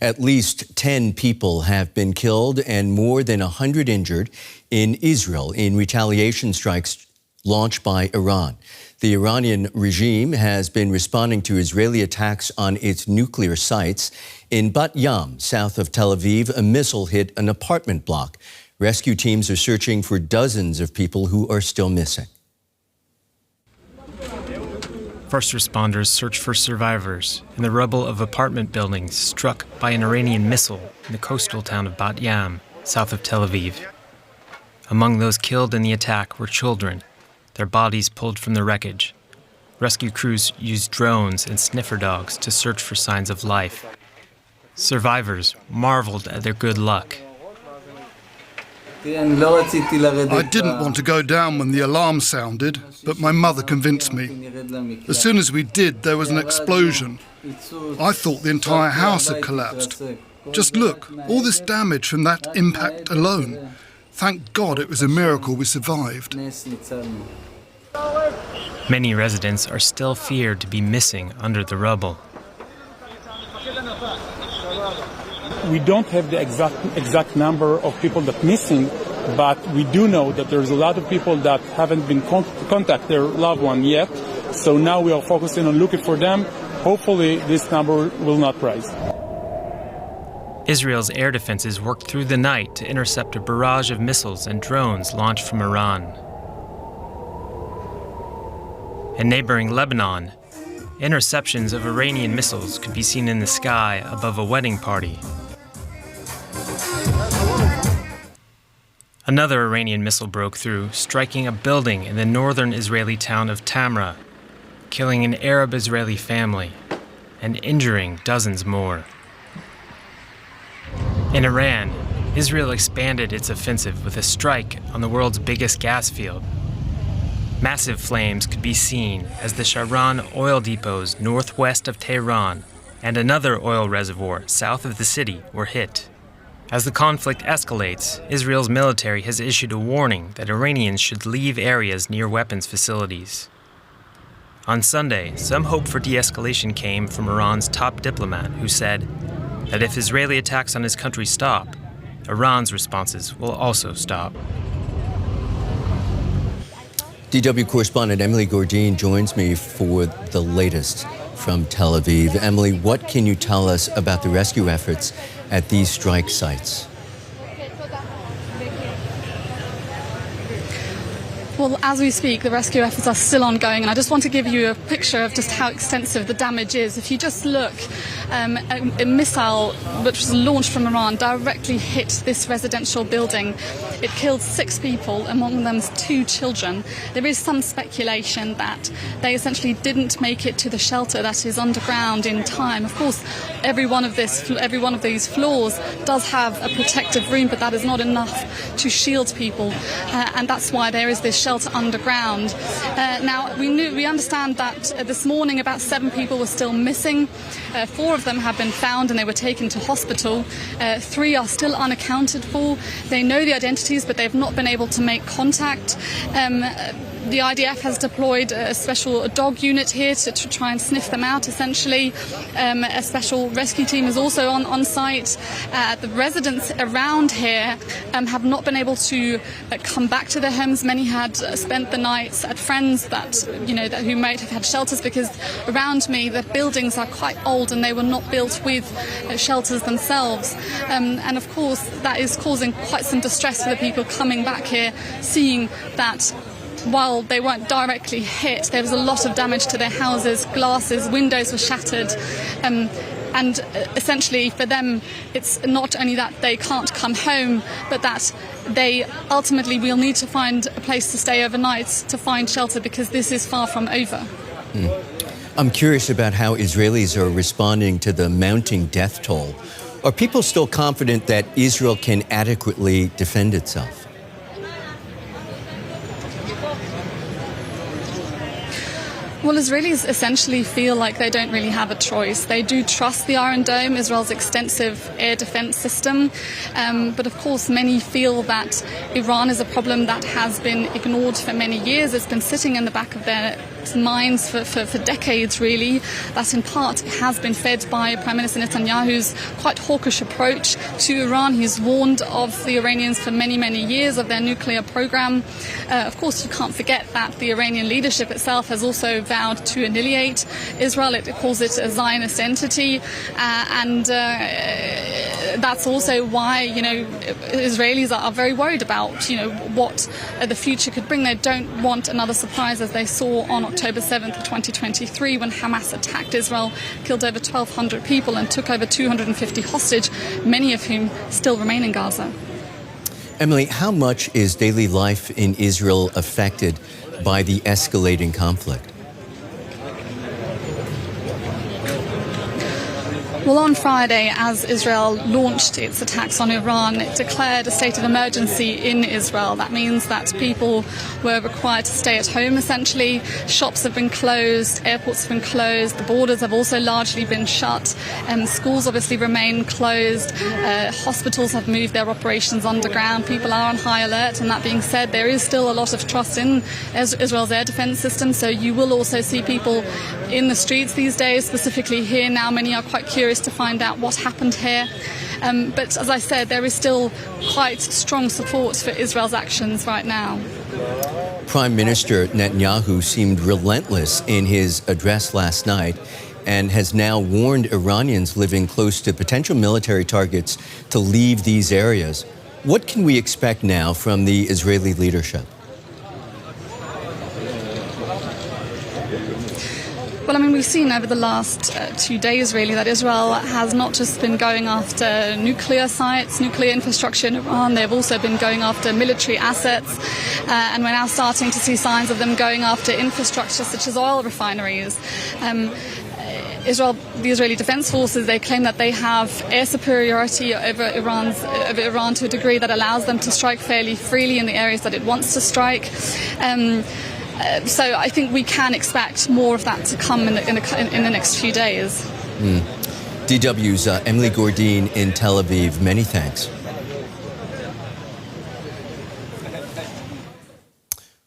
At least 10 people have been killed and more than 100 injured in Israel in retaliation strikes launched by Iran. The Iranian regime has been responding to Israeli attacks on its nuclear sites. In Bat Yam, south of Tel Aviv, a missile hit an apartment block. Rescue teams are searching for dozens of people who are still missing. First responders search for survivors in the rubble of apartment buildings struck by an Iranian missile in the coastal town of Bat Yam, south of Tel Aviv. Among those killed in the attack were children, their bodies pulled from the wreckage. Rescue crews used drones and sniffer dogs to search for signs of life. Survivors marveled at their good luck. I didn't want to go down when the alarm sounded, but my mother convinced me. As soon as we did, there was an explosion. I thought the entire house had collapsed. Just look, all this damage from that impact alone. Thank God it was a miracle we survived. Many residents are still feared to be missing under the rubble. We don't have the exact number of people that are missing, but we do know that there's a lot of people that haven't been contact their loved one yet. So now we are focusing on looking for them. Hopefully this number will not rise. Israel's air defenses worked through the night to intercept a barrage of missiles and drones launched from Iran. In neighboring Lebanon, interceptions of Iranian missiles could be seen in the sky above a wedding party. Another Iranian missile broke through, striking a building in the northern Israeli town of Tamra, killing an Arab-Israeli family and injuring dozens more. In Iran, Israel expanded its offensive with a strike on the world's biggest gas field. Massive flames could be seen as the Sharon oil depots northwest of Tehran and another oil reservoir south of the city were hit. As the conflict escalates, Israel's military has issued a warning that Iranians should leave areas near weapons facilities. On Sunday, some hope for de-escalation came from Iran's top diplomat, who said that if Israeli attacks on his country stop, Iran's responses will also stop. DW correspondent Emily Gordine joins me for the latest from Tel Aviv. Emily, what can you tell us about the rescue efforts at these strike sites? Well, as we speak, the rescue efforts are still ongoing, and I just want to give you a picture of just how extensive the damage is. If you just look, a missile which was launched from Iran directly hit this residential building. It killed 6 people, among them 2 children. There is some speculation that they essentially didn't make it to the shelter that is underground in time. Of course, every one of these floors does have a protective room, but that is not enough to shield people, and that's why there is this shelter underground. Now, we understand that this morning about 7 people were still missing. 4 of them have been found and they were taken to hospital. 3 are still unaccounted for. They know the identities, but they've not been able to make contact. The IDF has deployed a special dog unit here to try and sniff them out, essentially. A special rescue team is also on site. The residents around here have not been able to come back to their homes. Many had spent the nights at friends who might have had shelters, because around me the buildings are quite old and they were not built with shelters themselves. And of course that is causing quite some distress for the people coming back here, seeing that while they weren't directly hit, there was a lot of damage to their houses. Glasses, windows were shattered. And essentially for them, it's not only that they can't come home, but that they ultimately will need to find a place to stay overnight to find shelter, because this is far from over. I'm curious about how Israelis are responding to the mounting death toll. Are people still confident that Israel can adequately defend itself? Well, Israelis essentially feel like they don't really have a choice. They do trust the Iron Dome, Israel's extensive air defense system. But of course, many feel that Iran is a problem that has been ignored for many years. It's been sitting in the back of their minds for decades, really. That in part has been fed by Prime Minister Netanyahu's quite hawkish approach to Iran. He's warned of the Iranians for many, many years of their nuclear program. Of course, you can't forget that the Iranian leadership itself has also vowed to annihilate Israel. It calls it a Zionist entity, and that's also why, Israelis are very worried about, what the future could bring. They don't want another surprise, as they saw on October 7th of 2023, when Hamas attacked Israel, killed over 1,200 people and took over 250 hostage, many of whom still remain in Gaza. Emily, how much is daily life in Israel affected by the escalating conflict? Well, on Friday, as Israel launched its attacks on Iran, it declared a state of emergency in Israel. That means that people were required to stay at home, essentially. Shops have been closed, airports have been closed, the borders have also largely been shut, and schools obviously remain closed. Hospitals have moved their operations underground. People are on high alert, and that being said, there is still a lot of trust in Israel's air defense system, so you will also see people in the streets these days, specifically here now. Many are quite curious to find out what happened here. But as I said, there is still quite strong support for Israel's actions right now. Prime Minister Netanyahu seemed relentless in his address last night and has now warned Iranians living close to potential military targets to leave these areas. What can we expect now from the Israeli leadership? Well, we've seen over the last 2 days, really, that Israel has not just been going after nuclear sites, nuclear infrastructure in Iran, they've also been going after military assets, and we're now starting to see signs of them going after infrastructure such as oil refineries. The Israeli Defense Forces, they claim that they have air superiority over Iran to a degree that allows them to strike fairly freely in the areas that it wants to strike. So I think we can expect more of that to come in the next few days. DW's Emily Gordine in Tel Aviv, many thanks.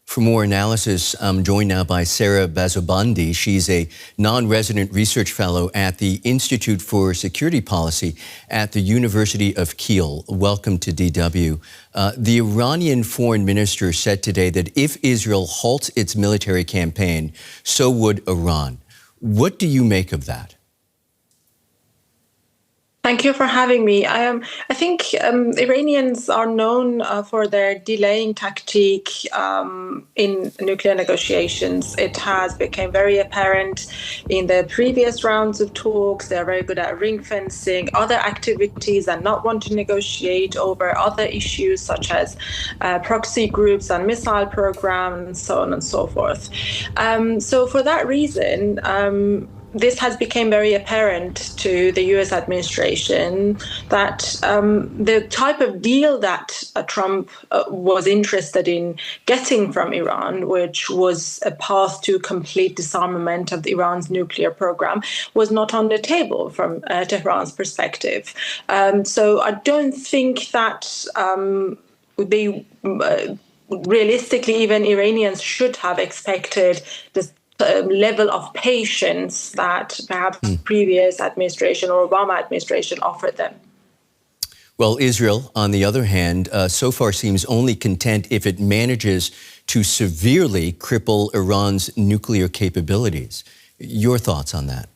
For more analysis, I'm joined now by Sara Bazoobandi. She's a non-resident research fellow at the Institute for Security Policy at the University of Kiel. Welcome to DW. The Iranian foreign minister said today that if Israel halts its military campaign, so would Iran. What do you make of that? Thank you for having me. I think Iranians are known for their delaying tactic in nuclear negotiations. It has become very apparent in the previous rounds of talks. They're very good at ring fencing other activities and not want to negotiate over other issues such as proxy groups and missile programs and so on and so forth. So for that reason, this has become very apparent to the U.S. administration that the type of deal that Trump was interested in getting from Iran, which was a path to complete disarmament of Iran's nuclear program, was not on the table from Tehran's perspective. So I don't think that realistically, even Iranians should have expected this level of patience that perhaps previous administration or Obama administration offered them. Well, Israel, on the other hand, so far seems only content if it manages to severely cripple Iran's nuclear capabilities. Your thoughts on that?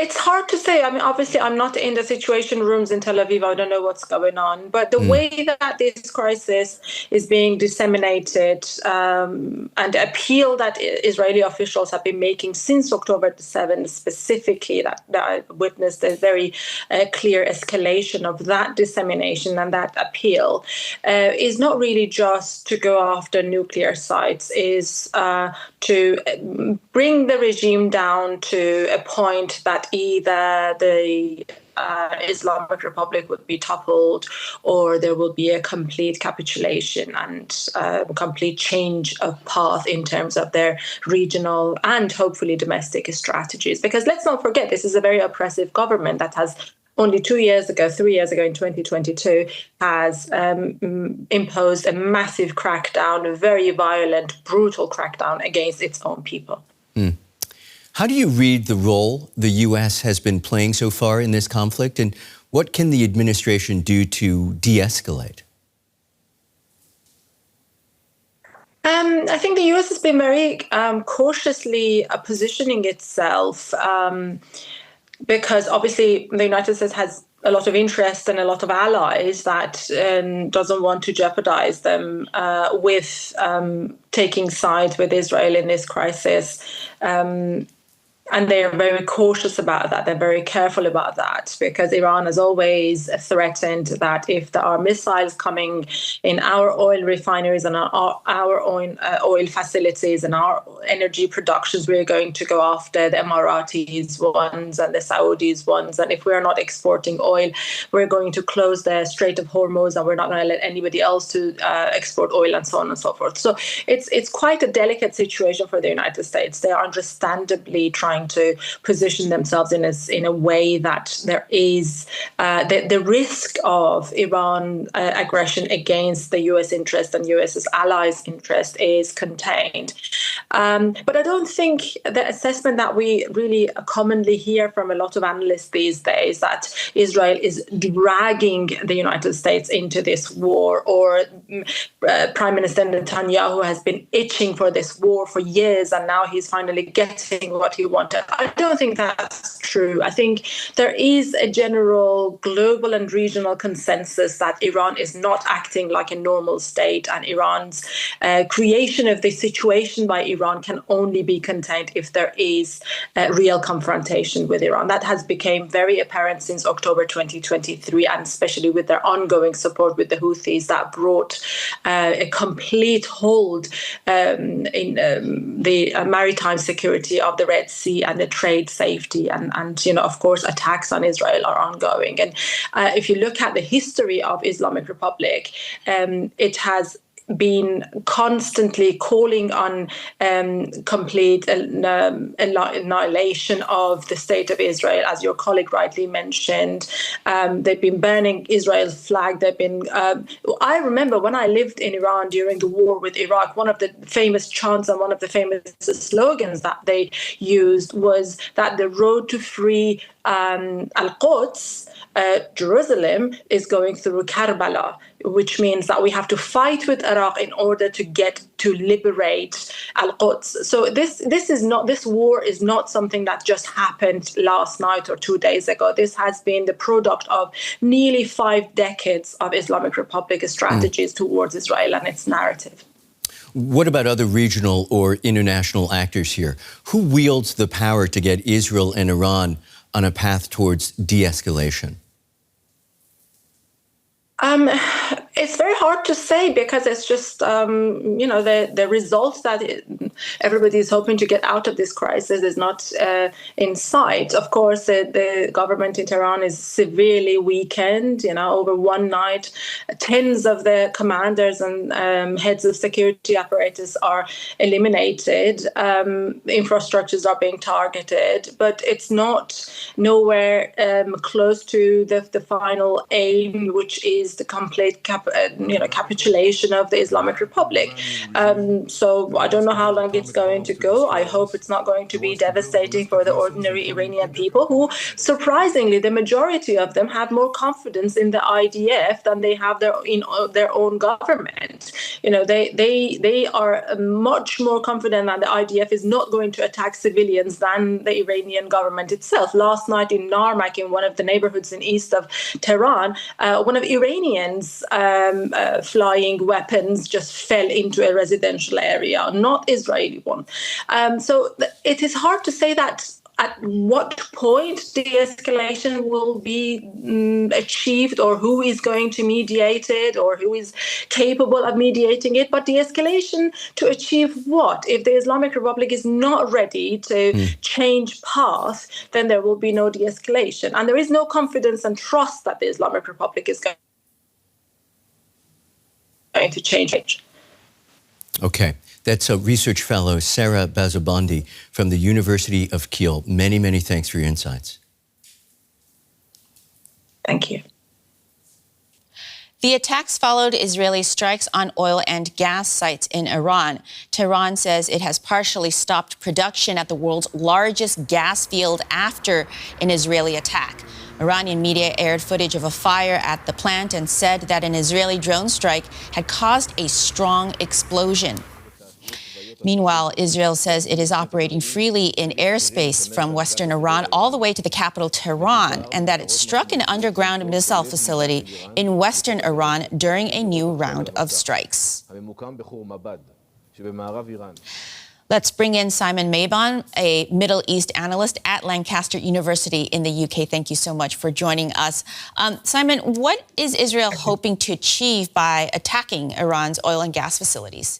It's hard to say. Obviously, I'm not in the situation rooms in Tel Aviv. I don't know what's going on. But the way that this crisis is being disseminated and the appeal that Israeli officials have been making since October the 7th, specifically, that I witnessed a very clear escalation of that dissemination and that appeal, is not really just to go after nuclear sites, is to bring the regime down to a point that either the Islamic Republic would be toppled or there will be a complete capitulation and complete change of path in terms of their regional and hopefully domestic strategies. Because let's not forget, this is a very oppressive government that has only 3 years ago, in 2022, has imposed a massive crackdown, a very violent, brutal crackdown against its own people. How do you read the role the U.S. has been playing so far in this conflict, and what can the administration do to de-escalate? I think the U.S. has been very cautiously positioning itself because obviously the United States has a lot of interest and a lot of allies that doesn't want to jeopardize them with taking sides with Israel in this crisis. And they're very cautious about that. They're very careful about that because Iran has always threatened that if there are missiles coming in our oil refineries and our own oil facilities and our energy productions, we're going to go after the Emiratis ones and the Saudis ones. And if we're not exporting oil, we're going to close the Strait of Hormuz and we're not going to let anybody else to export oil and so on and so forth. So it's quite a delicate situation for the United States. They are understandably trying to position themselves in a way that there is the risk of Iran aggression against the U.S. interest and U.S.'s allies' interest is contained. But I don't think the assessment that we really commonly hear from a lot of analysts these days that Israel is dragging the United States into this war, or Prime Minister Netanyahu has been itching for this war for years and now he's finally getting what he wanted. I don't think that's true. I think there is a general global and regional consensus that Iran is not acting like a normal state, and Iran's creation of the situation by Iran can only be contained if there is real confrontation with Iran. That has become very apparent since October 2023, and especially with their ongoing support with the Houthis that brought a complete hold in the maritime security of the Red Sea and the trade safety, and of course attacks on Israel are ongoing. And if you look at the history of Islamic Republic, it has been constantly calling on complete annihilation of the state of Israel, as your colleague rightly mentioned. They've been burning Israel's flag. They've been. I remember when I lived in Iran during the war with Iraq, one of the famous chants and one of the famous slogans that they used was that the road to free Al-Quds, Jerusalem, is going through Karbala, which means that we have to fight with Iraq in order to get to liberate Al-Quds. So this war is not something that just happened last night or 2 days ago. This has been the product of nearly 5 decades of Islamic Republic strategies towards Israel and its narrative. What about other regional or international actors here? Who wields the power to get Israel and Iran on a path towards de-escalation? It's very hard to say because it's just, the results that everybody is hoping to get out of this crisis is not in sight. Of course, the government in Tehran is severely weakened. Over one night, tens of the commanders and heads of security apparatus are eliminated. Infrastructures are being targeted, but it's nowhere close to the final aim, which is the complete capitulation of the Islamic Republic. So I don't know how long it's going to go. I hope it's not going to be devastating for the ordinary Iranian people, who, surprisingly, the majority of them have more confidence in the IDF than they have in their own government. They are much more confident that the IDF is not going to attack civilians than the Iranian government itself. Last night in Narmak, in one of the neighborhoods in east of Tehran, one of Iranians' flying weapons just fell into a residential area, not Israeli one. So it is hard to say that at what point de-escalation will be achieved, or who is going to mediate it, or who is capable of mediating it. But de-escalation to achieve what? If the Islamic Republic is not ready to change path, then there will be no de-escalation. And there is no confidence and trust that the Islamic Republic is going to change. Okay. That's a research fellow, Sara Bazoobandi from the University of Kiel. Many, many thanks for your insights. Thank you. The attacks followed Israeli strikes on oil and gas sites in Iran. Tehran says it has partially stopped production at the world's largest gas field after an Israeli attack. Iranian media aired footage of a fire at the plant and said that an Israeli drone strike had caused a strong explosion. Meanwhile, Israel says it is operating freely in airspace from western Iran all the way to the capital, Tehran, and that it struck an underground missile facility in western Iran during a new round of strikes. Let's bring in Simon Mabon, a Middle East analyst at Lancaster University in the UK. Thank you so much for joining us. Simon, what is Israel hoping to achieve by attacking Iran's oil and gas facilities?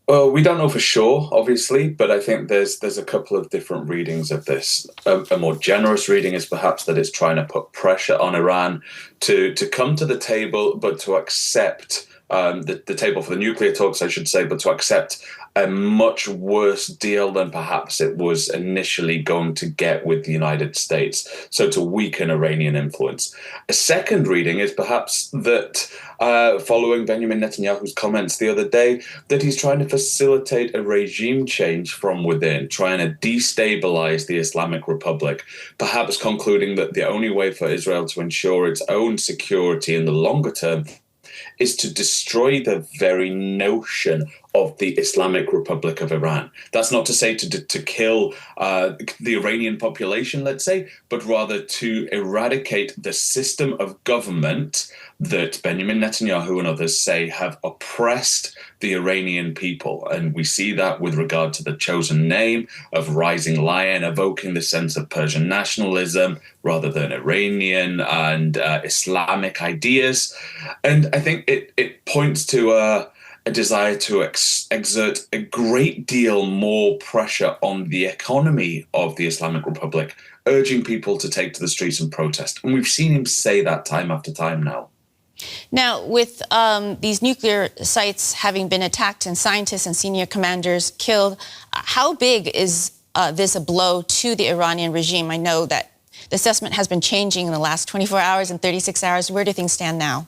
Well, we don't know for sure, obviously, but I think there's a couple of different readings of this. A more generous reading is perhaps that it's trying to put pressure on Iran to come to the table, but to accept the table for the nuclear talks, I should say, but to accept a much worse deal than perhaps it was initially going to get with the United States, so to weaken Iranian influence. A second reading is perhaps that following Benjamin Netanyahu's comments the other day, that he's trying to facilitate a regime change from within, trying to destabilize the Islamic Republic, perhaps concluding that the only way for Israel to ensure its own security in the longer term is to destroy the very notion of the Islamic Republic of Iran. That's not to say to kill the Iranian population, let's say, but rather to eradicate the system of government that Benjamin Netanyahu and others say have oppressed the Iranian people. And we see that with regard to the chosen name of Rising Lion, evoking the sense of Persian nationalism rather than Iranian and Islamic ideas. And I think it points to a desire to exert a great deal more pressure on the economy of the Islamic Republic, urging people to take to the streets and protest. And we've seen him say that time after time now. Now, with these nuclear sites having been attacked and scientists and senior commanders killed, how big is this a blow to the Iranian regime? I know that the assessment has been changing in the last 24 hours and 36 hours. Where do things stand now?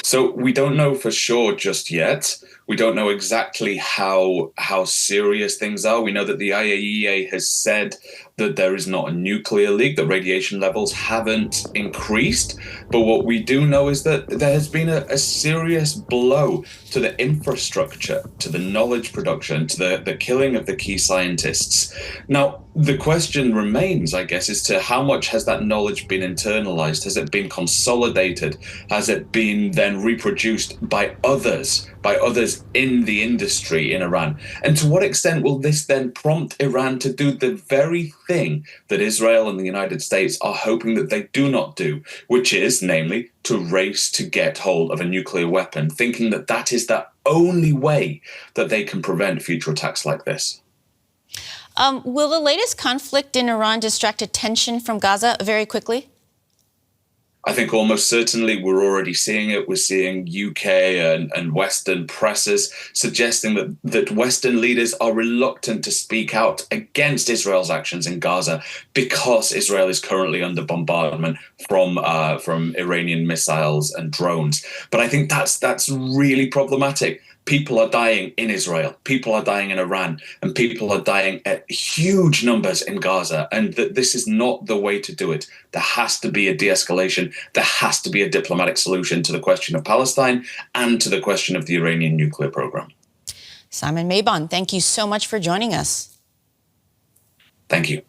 So we don't know for sure just yet. We don't know exactly how serious things are. We know that the IAEA has said that there is not a nuclear leak, that radiation levels haven't increased. But what we do know is that there has been a serious blow to the infrastructure, to the knowledge production, to the killing of the key scientists. Now, the question remains, I guess, as to how much has that knowledge been internalized? Has it been consolidated? Has it been then reproduced by others in the industry in Iran? And to what extent will this then prompt Iran to do the very thing that Israel and the United States are hoping that they do not do, which is, namely, to race to get hold of a nuclear weapon, thinking that that is the only way that they can prevent future attacks like this? Will the latest conflict in Iran distract attention from Gaza very quickly? I think almost certainly we're already seeing it. We're seeing UK and Western presses suggesting that Western leaders are reluctant to speak out against Israel's actions in Gaza because Israel is currently under bombardment from Iranian missiles and drones. But I think that's really problematic. People are dying in Israel, people are dying in Iran, and people are dying at huge numbers in Gaza. And this is not the way to do it. There has to be a de-escalation. There has to be a diplomatic solution to the question of Palestine and to the question of the Iranian nuclear program. Simon Mabon, thank you so much for joining us. Thank you.